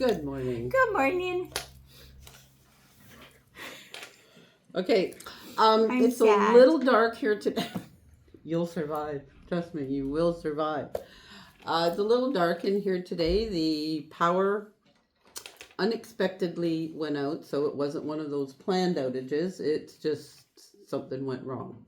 Good morning. Good morning. Okay, it's sad. a little dark here today. You'll survive. Trust me, you will survive. It's a little dark in here today. The power unexpectedly went out, so it wasn't one of those planned outages. It's just something went wrong.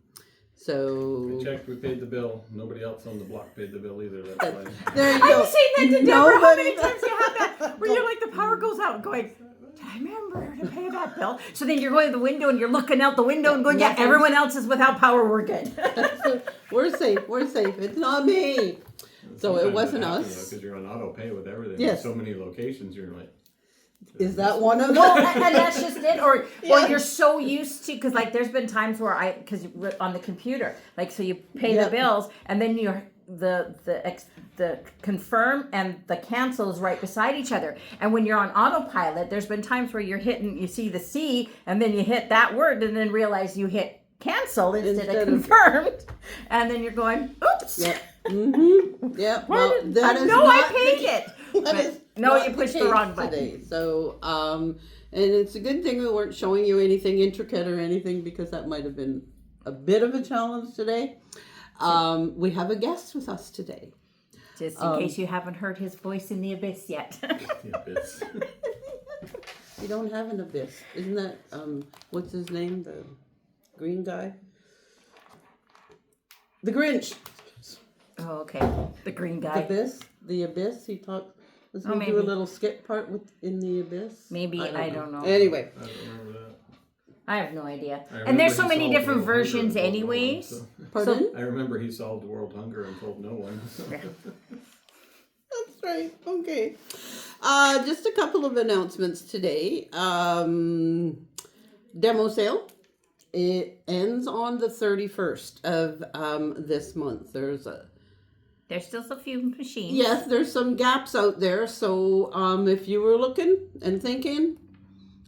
So I checked, we paid the bill. Nobody else on the block paid the bill either. That's fine. there you I go. was saying that to Deborah. How many Nobody- times you have that where you're like the power goes out going, did I remember to pay that bill? So then you're going to the window and you're looking out the window and going, yeah, Nothing. everyone else is without power, we're good. We're safe. We're safe. It's not me. So it wasn't us. Because you're on auto pay with everything. Yes. So many locations, you're like. Is that one of Well, them? and that's just it. Or Yeah. you're so used to, because like there's been times where because on the computer, like so you pay Yeah. the bills and then you're the confirm and the cancel is right beside each other. And when you're on autopilot, there's been times where you see the C and then you hit that word and then realize you hit cancel instead of confirmed. And then you're going, oops. Yeah. Mm-hmm. Yeah. Well, that is No, I not paid the- it. that But is no, not you pushed the case wrong button. today. So, and it's a good thing we weren't showing you anything intricate or anything because that might have been a bit of a challenge today. We have a guest with us today. Just in case you haven't heard his voice in the abyss yet. Yeah, bits. You don't have an abyss, isn't that what's his name? The green guy, the Grinch. Oh, okay. The green The guy. abyss. The abyss. He talked. Let's do a maybe. little skit part in the abyss. Maybe, I don't know. Anyway, I don't remember that. I have no idea. I And there's so remember he many solved different world hunger versions and told no one, anyways. so- pardon. I remember he solved world hunger and told no one. That's right. Okay. Just a couple of announcements today. Demo sale. It ends on the 31st of this month. There's still a few machines. yes, there's some gaps out there. So if you were looking and thinking,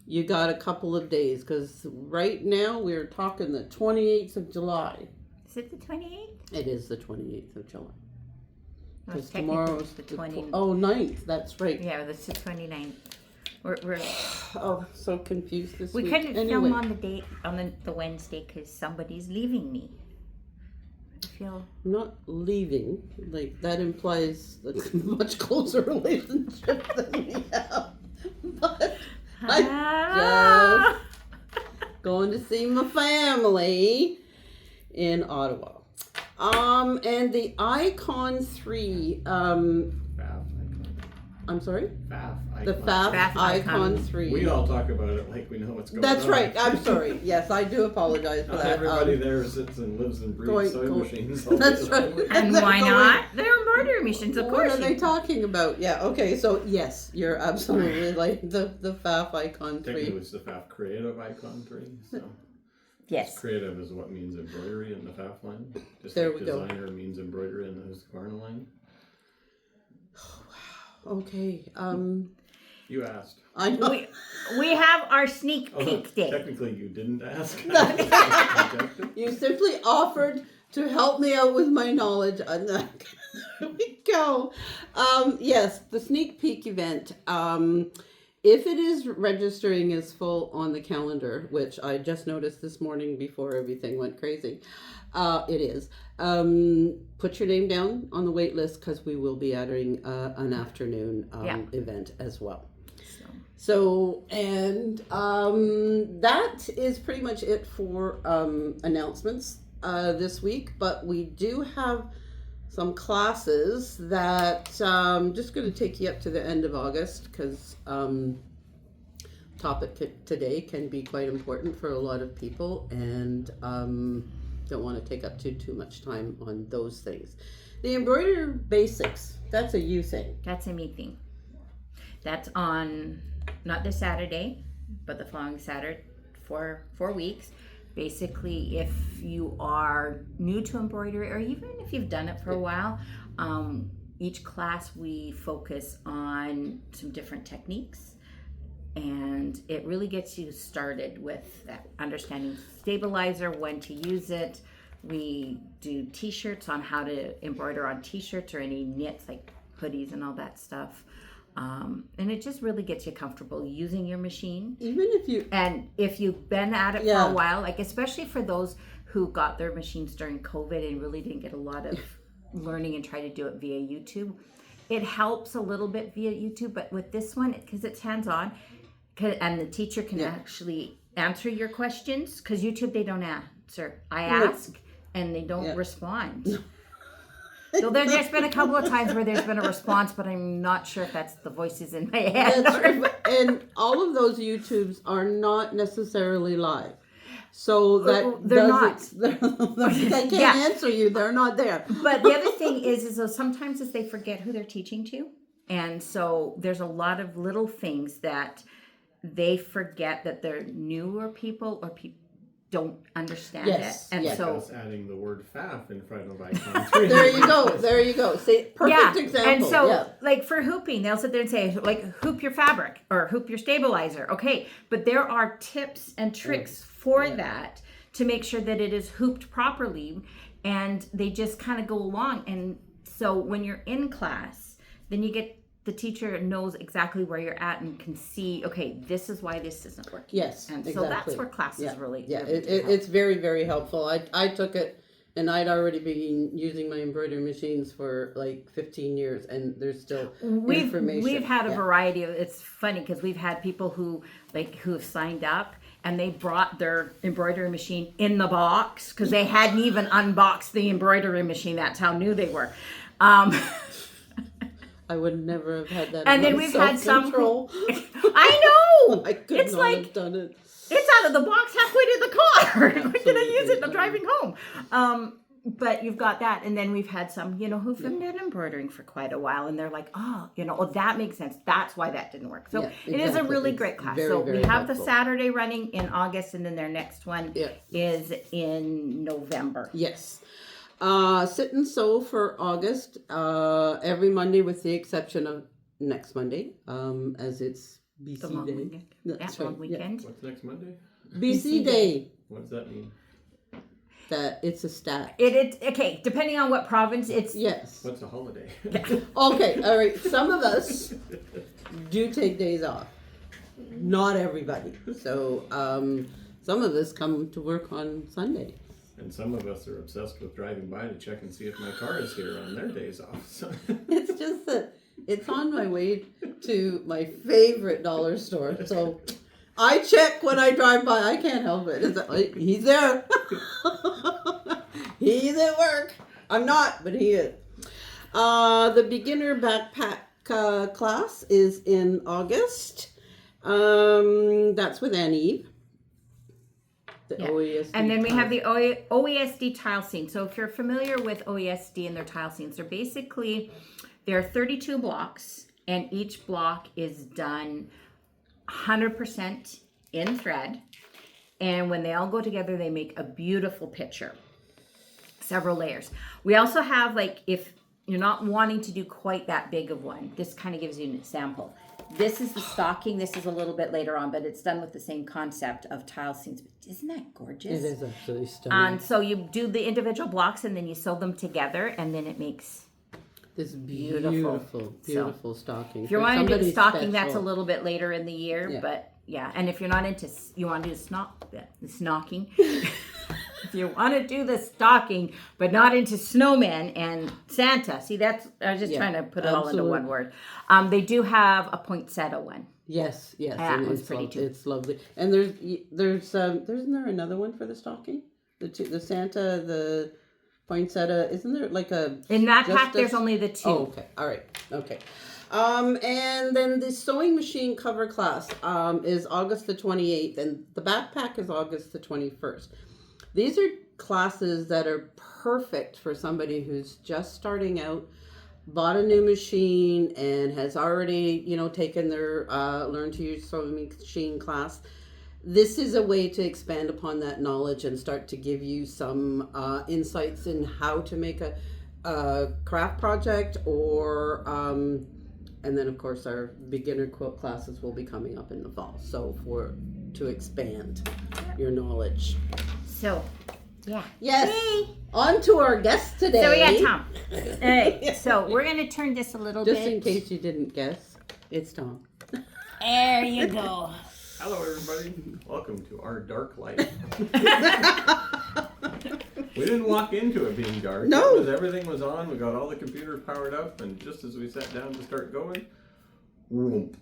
you got a couple of days because right now we're talking the 28th of July. Is it the 28th? It is the 28th of July. No, Because it's technically tomorrow's the the 20. 9th. That's right. Yeah, that's the 29th. We're Oh, so confused this we week. couldn't Anyway. film on the date on the Wednesday because somebody's leaving me. I feel I'm not leaving. Like, that implies a much closer relationship than we have. But I just going to see my family in Ottawa. And the Icon 3, FAF icon. I'm sorry? FAF The icon. FAF FAF Icon icon. 3. We all talk about it like we know what's going That's on. right. I'm sorry. Yes, I do apologize for Not that. everybody there sits and lives and breathes sewing machines. all That's day right. long. and They're why going- not? They're embroidery machines, of What course. are they talking about? Yeah, okay, so yes, you're absolutely like the FAF Icon 3. Technically, it's the FAF Creative Icon 3. So Yes. creative is what means embroidery in the FAF line. Just There like we go. designer means embroidery in the Husqvarna line. Okay, You asked. I know. We have our sneak Oh, no, peek day. technically, you didn't ask. You simply offered to help me out with my knowledge. And there we go. Yes, the sneak peek event. If it is registering as full on the calendar, which I just noticed this morning before everything went crazy, it is. Put your name down on the wait list because we will be adding an afternoon event as well. So, and that is pretty much it for announcements this week. But we do have some classes that just going to take you up to the end of August because topic today can be quite important for a lot of people and don't want to take up too much time on those things. The embroidery basics, that's a you thing. That's a me thing. That's on not this Saturday, but the following Saturday for 4 weeks. Basically, if you are new to embroidery or even if you've done it for a while, each class we focus on some different techniques. And it really gets you started with that understanding stabilizer, when to use it. We do t-shirts on how to embroider on t-shirts or any knits like hoodies and all that stuff. And it just really gets you comfortable using your machine. Even if you, And if you've been at it Yeah. for a while, like especially for those who got their machines during COVID and really didn't get a lot of learning and try to do it via YouTube, it helps a little bit via YouTube. But with this one, because it's hands-on, and the teacher can actually answer your questions, because YouTube, they don't answer. I ask and they don't respond. So there's been a couple of times where there's been a response, but I'm not sure if that's the voices in my head. that's right. And all of those YouTubes are not necessarily live. So that They're not. They can't Yeah. answer you. They're not there. But the other thing is though sometimes is they forget who they're teaching to. And so there's a lot of little things that they forget that they're newer people or people don't understand Yes, it. And yes. so Us adding the word faff in front of icon 3. There you go. There you go. See, perfect example. And so, yeah. like for hooping, they'll sit there and say, like, hoop your fabric or hoop your stabilizer. Okay, but there are tips and tricks for that to make sure that it is hooped properly, and they just kind of go along. And so when you're in class, then you get the teacher knows exactly where you're at and can see, okay, this is why this isn't working. Yes, And so exactly. that's where classes really Yeah, really do help. it's very, very helpful. I took it, and I'd already been using my embroidery machines for like 15 years, and there's still information. We've had a Yeah. variety of. It's funny because we've had people who have signed up and they brought their embroidery machine in the box because they hadn't even unboxed the embroidery machine. That's how new they were. I would never have had that. And then amount of we've had some. self-control. I know. I could It's not like have done it. it's out of the box halfway to the car. We're gonna use it driving home. But you've got that, and then we've had some, who've been embroidering for quite a while, and they're like, oh, that makes sense. That's why that didn't work. So Yeah, it is a exactly. really It's great class. very, So very we have the helpful. Saturday running in August, and then their next one Yeah. is in November. Yes. Sit and sew for August, every Monday with the exception of next Monday, as it's BC The long Day. weekend. That's long right, yeah. weekend. What's next Monday? BC Day. What does that mean? That it's a stat. It okay, depending on what province it's. Yes. What's a holiday? Okay, all right. Some of us do take days off. Not everybody. So some of us come to work on Sunday. And some of us are obsessed with driving by to check and see if my car is here on their days off. So. It's just that it's on my way to my favorite dollar store. So I check when I drive by. I can't help it. It's like, he's there. He's at work. I'm not, but he is. The beginner backpack class is in August. That's with Annie. The Yeah. OESD. And then we have the OESD tile scene. So if you're familiar with OESD and their tile scenes, there are 32 blocks, and each block is done 100% in thread. And when they all go together, they make a beautiful picture. Several layers. We also have, if you're not wanting to do quite that big of one, this kind of gives you an example. This is the stocking. This is a little bit later on, but it's done with the same concept of tile scenes. Isn't that gorgeous? It is absolutely stunning. And so you do the individual blocks and then you sew them together, and then it makes. This Beautiful. beautiful stocking. If you're for wanting to do the somebody stocking, that's a special. little bit later in the year, Yeah. but yeah. And if you're not into, you want to do the snocking. If you want to do the stocking, but not into snowmen and Santa, see, that's, I was just trying to put it all into one word. They do have a poinsettia one. Yes, yes, That and one's it's pretty too. It's lovely, and there's isn't there another one for the stocking? The Santa, the poinsettia. Isn't there like a In that just pack, a- there's only the two. Oh, okay, all right, okay. And then the sewing machine cover class is August the 28th, and the backpack is August the 21st. These are classes that are perfect for somebody who's just starting out, bought a new machine, and has already, taken their learn to use sewing machine class. This is a way to expand upon that knowledge and start to give you some insights in how to make a craft project, or and then of course our beginner quilt classes will be coming up in the fall. So to expand your knowledge. So, yeah. Yes. Yay. On to our guest today. So we got Tom. All right. So we're going to turn this a little Just bit. in case you didn't guess. It's Tom. There you go. Hello, everybody. Welcome to our dark life. We didn't walk into it being dark. No. Everything was on. We got all the computers powered up, and just as we sat down to start going, whoomp.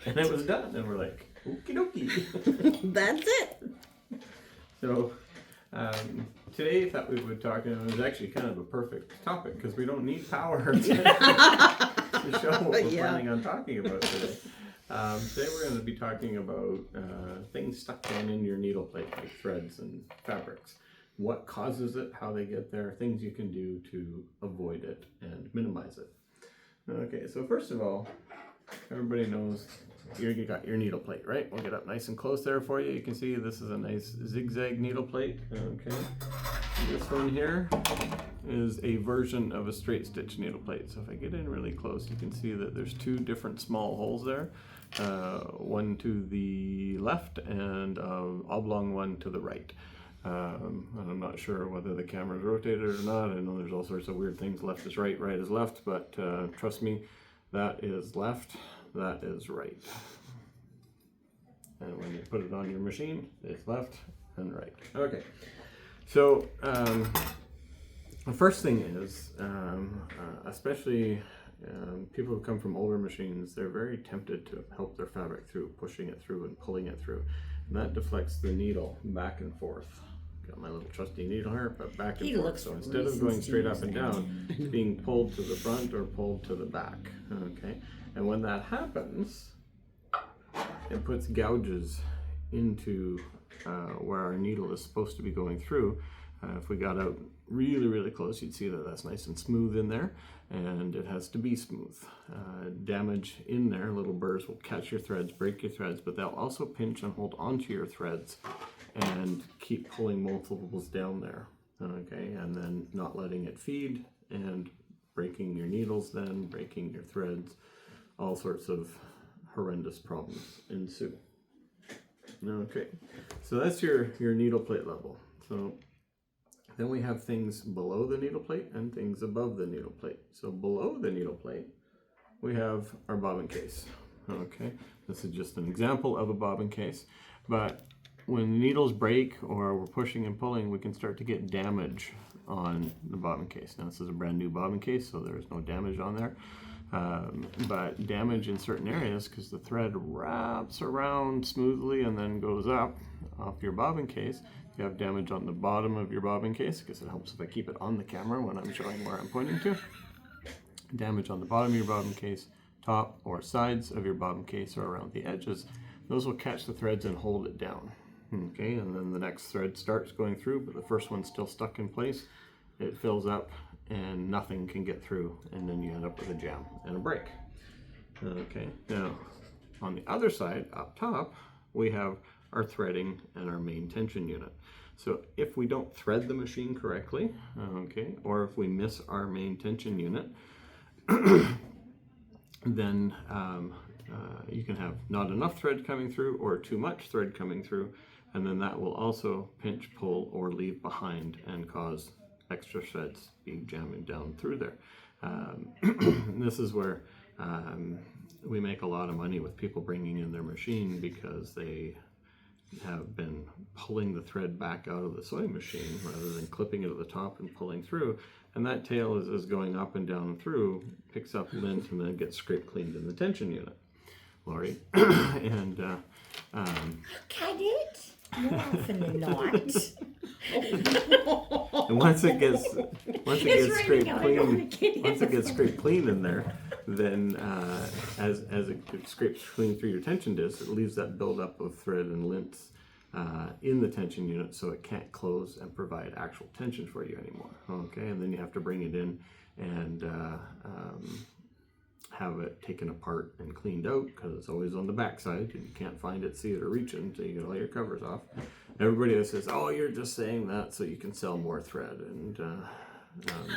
And it was done. And we're like, okie dokie. That's it. So today I thought we would talk, and it was actually kind of a perfect topic because we don't need power to show what we're planning on talking about today. Today we're going to be talking about things stuck down in your needle plate, like threads and fabrics. What causes it, how they get there, things you can do to avoid it and minimize it. Okay, so first of all, everybody knows you got your needle plate, right? We'll get up nice and close there for you. You can see this is a nice zigzag needle plate. Okay, this one here is a version of a straight stitch needle plate. So if I get in really close, you can see that there's two different small holes there. One to the left and an oblong one to the right. And I'm not sure whether the camera's rotated or not. I know there's all sorts of weird things. Left is right, right is left, but trust me, that is left, that is right. And when you put it on your machine, it's left and right. Okay, so the first thing is, especially people who come from older machines, they're very tempted to help their fabric through, pushing it through and pulling it through. And that deflects the needle back and forth. Got my little trusty needle here, but back and forth. So instead of going straight up and down, it's being pulled to the front or pulled to the back. Okay, and when that happens, it puts gouges into where our needle is supposed to be going through. If we got out really, really close, you'd see that that's nice and smooth in there, and it has to be smooth. Damage in there, little burrs will catch your threads, break your threads, but they'll also pinch and hold onto your threads and keep pulling multiples down there. Okay, and then not letting it feed and breaking your needles, then breaking your threads. All sorts of horrendous problems ensue. Okay, so that's your needle plate level. So then we have things below the needle plate and things above the needle plate. So below the needle plate, we have our bobbin case. Okay, this is just an example of a bobbin case, but when needles break or we're pushing and pulling, we can start to get damage on the bobbin case. Now this is a brand new bobbin case, so there's no damage on there. But damage in certain areas because the thread wraps around smoothly and then goes up off your bobbin case. You have damage on the bottom of your bobbin case because it helps if I keep it on the camera when I'm showing where I'm pointing to. Damage on the bottom of your bobbin case, top or sides of your bobbin case or around the edges. Those will catch the threads and hold it down. Okay, and then the next thread starts going through, but the first one's still stuck in place. It fills up and nothing can get through, and then you end up with a jam and a break. Okay, now on the other side, up top, we have our threading and our main tension unit. So if we don't thread the machine correctly, okay, or if we miss our main tension unit, then you can have not enough thread coming through or too much thread coming through, and then that will also pinch, pull, or leave behind and cause extra threads being jamming down through there. This is where we make a lot of money with people bringing in their machine because they have been pulling the thread back out of the sewing machine rather than clipping it at the top and pulling through, and that tail is going up and down through, picks up lint, and then gets scrape cleaned in the tension unit, Lori. And Cut it more often than not. and once it gets scraped out. clean, once it gets scraped clean in there, then as it scrapes clean through your tension disc, it leaves that buildup of thread and lint in the tension unit, so it can't close and provide actual tension for you anymore. Okay, and then you have to bring it in and have it taken apart and cleaned out because it's always on the back side and you can't find it, see it, or reach it until you get all your covers off. Everybody else says, oh, you're just saying that so you can sell more thread, and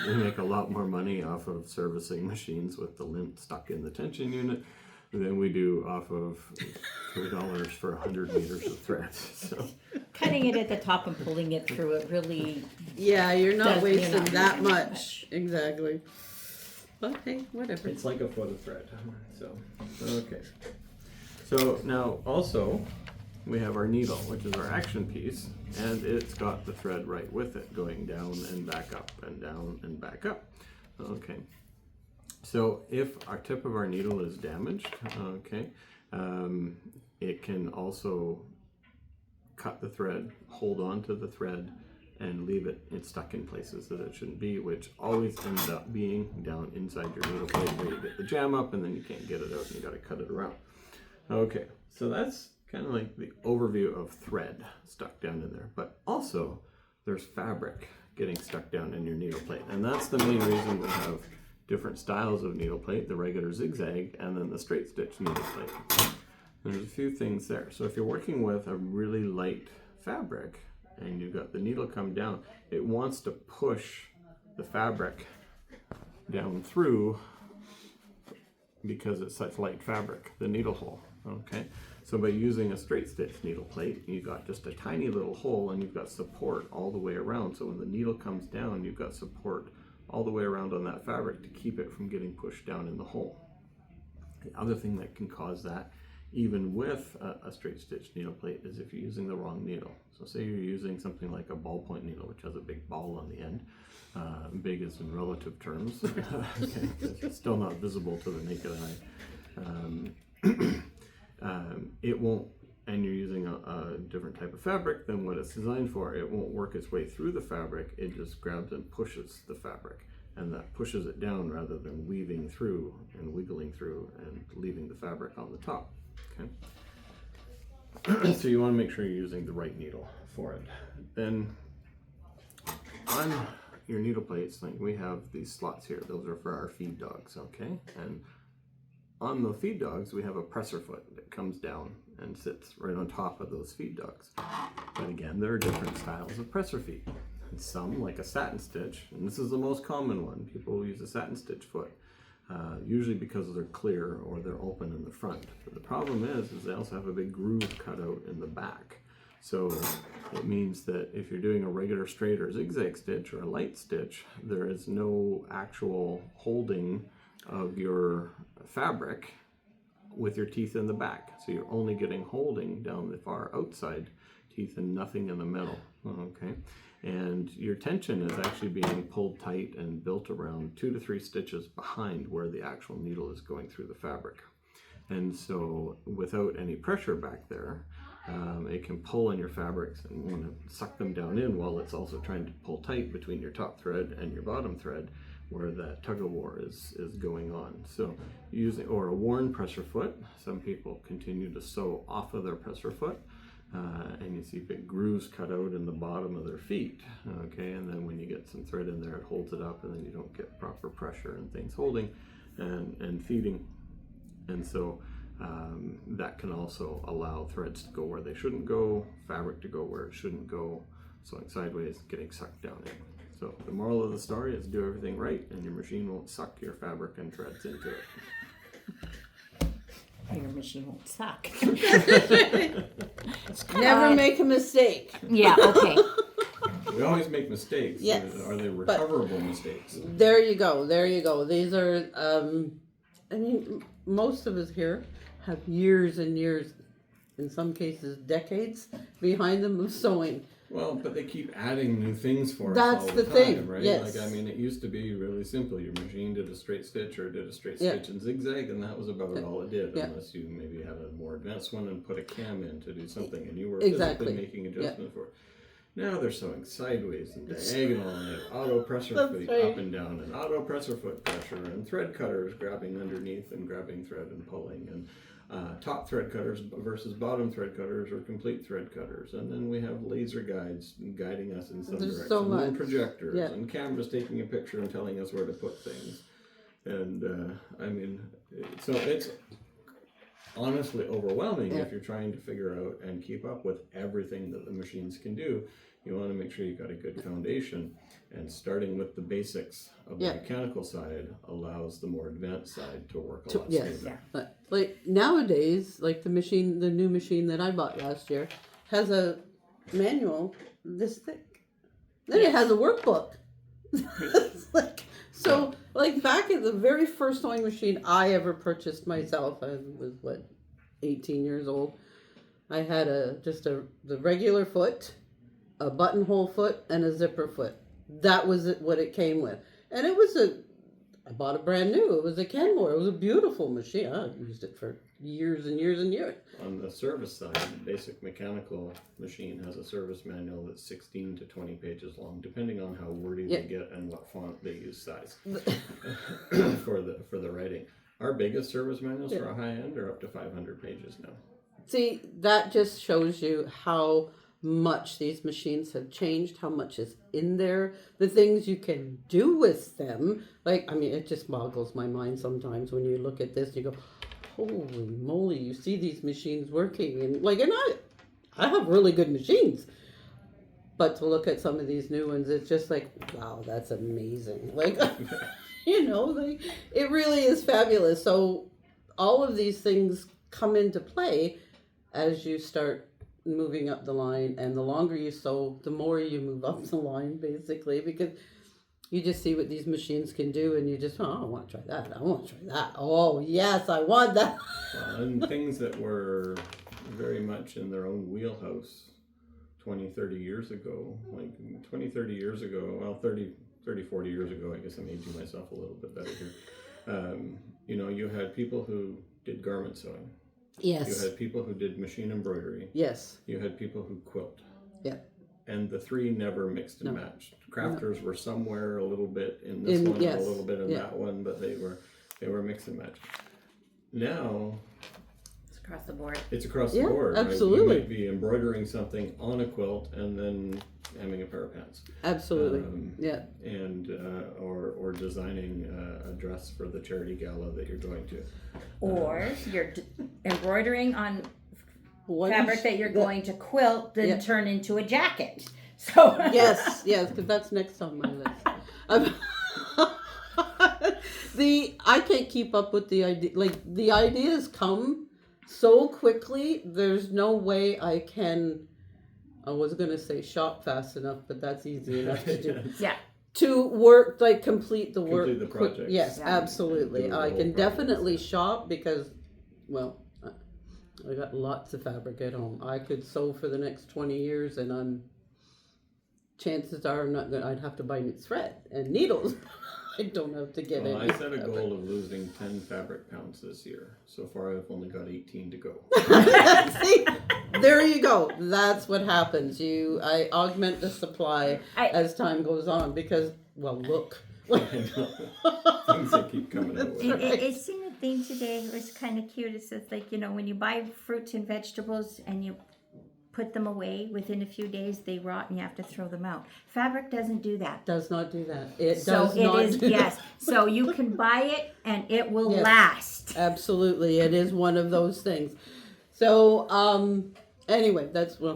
we make a lot more money off of servicing machines with the lint stuck in the tension unit than we do off of $3 for 100 meters of thread. So Cutting it at the top and pulling it through it really. Yeah, you're not Does- wasting you're not that wasting much. Exactly. Okay, whatever. It's like a foot of thread. So, okay. So now also we have our needle, which is our action piece, and it's got the thread right with it, going down and back up and down and back up. Okay. So if our tip of our needle is damaged, okay, it can also cut the thread, hold on to the thread, and leave it stuck in places that it shouldn't be, which always ends up being down inside your needle plate where you get the jam up and then you can't get it out and you got to cut it around. Okay, so that's kind of like the overview of thread stuck down in there, but also there's fabric getting stuck down in your needle plate, and that's the main reason we have different styles of needle plate, the regular zigzag and then the straight stitch needle plate. There's a few things there. So if you're working with a really light fabric and you've got the needle come down, it wants to push the fabric down through because it's such light fabric, the needle hole, okay? So by using a straight stitch needle plate, you've got just a tiny little hole and you've got support all the way around. So when the needle comes down, you've got support all the way around on that fabric to keep it from getting pushed down in the hole. The other thing that can cause that, even with a straight stitch needle plate, is if you're using the wrong needle. So say you're using something like a ballpoint needle, which has a big ball on the end. Big is in relative terms, okay, 'cause it's still not visible to the naked eye. It won't, and you're using a different type of fabric than what it's designed for, it won't work its way through the fabric, it just grabs and pushes the fabric. And that pushes it down rather than weaving through and wiggling through and leaving the fabric on the top. Okay. So you want to make sure you're using the right needle for it. Then on your needle plates, like we have these slots here. Those are for our feed dogs, okay? And on the feed dogs, we have a presser foot that comes down and sits right on top of those feed dogs. But again, there are different styles of presser feet. And some, like a satin stitch, and this is the most common one, people use a satin stitch foot. Usually because they're clear or they're open in the front. But the problem is they also have a big groove cut out in the back. So it means that if you're doing a regular straight or zigzag stitch or a light stitch, there is no actual holding of your fabric with your teeth in the back. So you're only getting holding down the far outside teeth and nothing in the middle, okay? And your tension is actually being pulled tight and built around 2 to 3 stitches behind where the actual needle is going through the fabric. And so without any pressure back there, it can pull in your fabrics and want to suck them down in while it's also trying to pull tight between your top thread and your bottom thread where that tug of war is going on. So using, or a worn presser foot, some people continue to sew off of their presser foot. And you see big grooves cut out in the bottom of their feet, okay, and then when you get some thread in there it holds it up and then you don't get proper pressure and things holding and feeding, and so that can also allow threads to go where they shouldn't go, fabric to go where it shouldn't go, sewing sideways, getting sucked down in. So the moral of the story is do everything right and your machine won't suck your fabric and threads into it. Your machine won't suck. Never make a mistake. Yeah, okay. We always make mistakes. Yes, Are they recoverable mistakes? There you go. There you go. These are, I mean, most of us here have years and years, in some cases decades, behind them of sewing. Well, but they keep adding new things for us That's all the time, thing, right? yes. Like, I mean, it used to be really simple. Your machine did a straight stitch or did a straight Yeah. stitch and zigzag, and that was about all it did, Yeah. unless you maybe had a more advanced one and put a cam in to do something, and you were Exactly. physically making adjustments for it. Now they're sewing sideways and diagonal, and they have auto presser That's feet right. up and down, and auto presser foot pressure, and thread cutters grabbing underneath and grabbing thread and pulling, and top thread cutters versus bottom thread cutters or complete thread cutters, and then we have laser guides guiding us in some There's direction, so much. and projectors, Yeah. and cameras taking a picture and telling us where to put things, and I mean, so it's honestly overwhelming Yeah. if you're trying to figure out and keep up with everything that the machines can do. You want to make sure you've got a good foundation, and starting with the basics of the Yeah. mechanical side allows the more advanced side to work a lot Yes. smoother. But, like nowadays, like the new machine that I bought last year, has a manual this thick. Then it has a workbook. It's like So, like back at the very first sewing machine I ever purchased myself, I was 18 years old. I had the regular foot, a buttonhole foot, and a zipper foot. That was what it came with, and it was I bought a brand new. It was a Kenmore. It was a beautiful machine. I used it for years and years and years. On the service side, basic mechanical machine has a service manual that's 16 to 20 pages long, depending on how wordy they get and what font they use size for the writing. Our biggest service manuals for a high end are up to 500 pages now. See, that just shows you how much these machines have changed, how much is in there, the things you can do with them. Like, I mean, it just boggles my mind sometimes when you look at this and you go, holy moly, you see these machines working. And I have really good machines. But to look at some of these new ones, it's just like, wow, that's amazing. Like, it really is fabulous. So all of these things come into play as you start moving up the line, and the longer you sew, the more you move up the line, basically, because you just see what these machines can do, and you just, I want to try that. I want to try that. Oh, yes, I want that. And things that were very much in their own wheelhouse 20, 30 years ago, like 20, 30 years ago, well, 30, 40 years ago, I guess I'm aging myself a little bit better here. You had people who did garment sewing. Yes. You had people who did machine embroidery. Yes. You had people who quilt. Yeah. And the three never mixed and matched. Crafters were somewhere a little bit in this one, yes. a little bit in that one, but they were mixed and matched. Now It's across the board. it's across the board. Absolutely. Right? You might be embroidering something on a quilt and then hemming a pair of pants. Absolutely. And or designing a dress for the charity gala that you're going to. Or you're embroidering on fabric that you're going to quilt, then turn into a jacket. So yes, because that's next on my list. I can't keep up with the idea. Like, the ideas come so quickly. There's no way I can. I was gonna say shop fast enough, but that's easy enough to do. Yeah. To work, like complete the work. Complete the project. Yes, absolutely. Do the I whole can process. definitely shop because, well, I got lots of fabric at home. I could sew for the next 20 years, and chances are I'm not gonna. I'd have to buy new thread and needles. I don't have to get Well, any. I set a goal of losing 10 fabric pounds this year. So far, I've only got 18 to go. See, there you go. That's what happens. I augment the supply as time goes on because, well, look. Things that keep coming out. I seen a thing today. It was kind of cute. It says, like, when you buy fruits and vegetables and you put them away, within a few days they rot and you have to throw them out. Fabric doesn't do that. Does not do that. It So does it not is, do yes. that. So you can buy it and it will Yes. last. Absolutely. It is one of those things. So, anyway,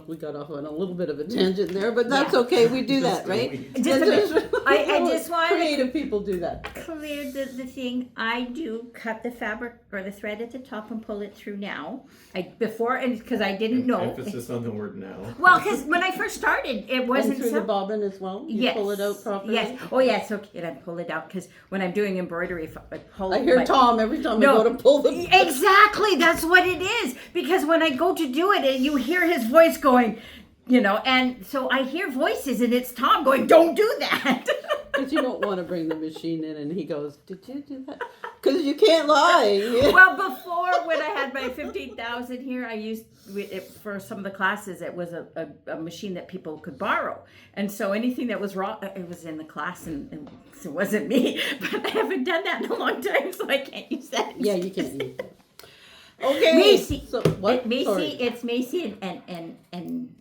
we got off on a little bit of a tangent there, but that's okay. We do that, right? Just a bit. I just wanted to creative people do that. clear the thing. I do cut the fabric or the thread at the top and pull it through now. Because I didn't know. Emphasis on the word now. Well, because when I first started, it wasn't And through the bobbin as well. You pull it out properly. Yes. Oh, yes. Okay. And I pull it out because when I'm doing embroidery, if I pull. I hear Tom every time I go to pull the. Exactly. That's what it is. Because when I go to do it, and you hear his voice going, and so I hear voices, and it's Tom going, "Don't do that." Because you don't want to bring the machine in, and he goes, "Did you do that?" Because you can't lie. Well, before, when I had my 15,000 here, I used it for some of the classes. It was a machine that people could borrow, and so anything that was wrong, it was in the class, and so it wasn't me. But I haven't done that in a long time, so I can't use that. Yeah, you can't use that. Okay. Macy. So what? Macy. Sorry. It's Macy and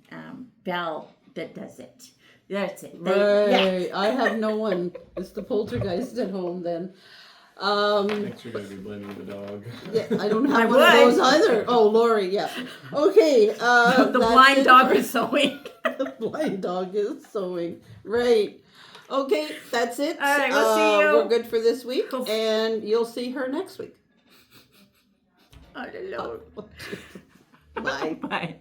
Belle that does it. That's it. Right. I have no one. It's the poltergeist at home then. Next, you're going to be blaming the dog. Yeah, I don't have I one of those would. either. Oh, Lori, yeah. Okay. the that's blind it. dog is sewing. The blind dog is sewing. Right. Okay, that's it. All right, we'll see you. We're good for this week, Cool. and you'll see her next week. Oh, Lord. Bye. Bye.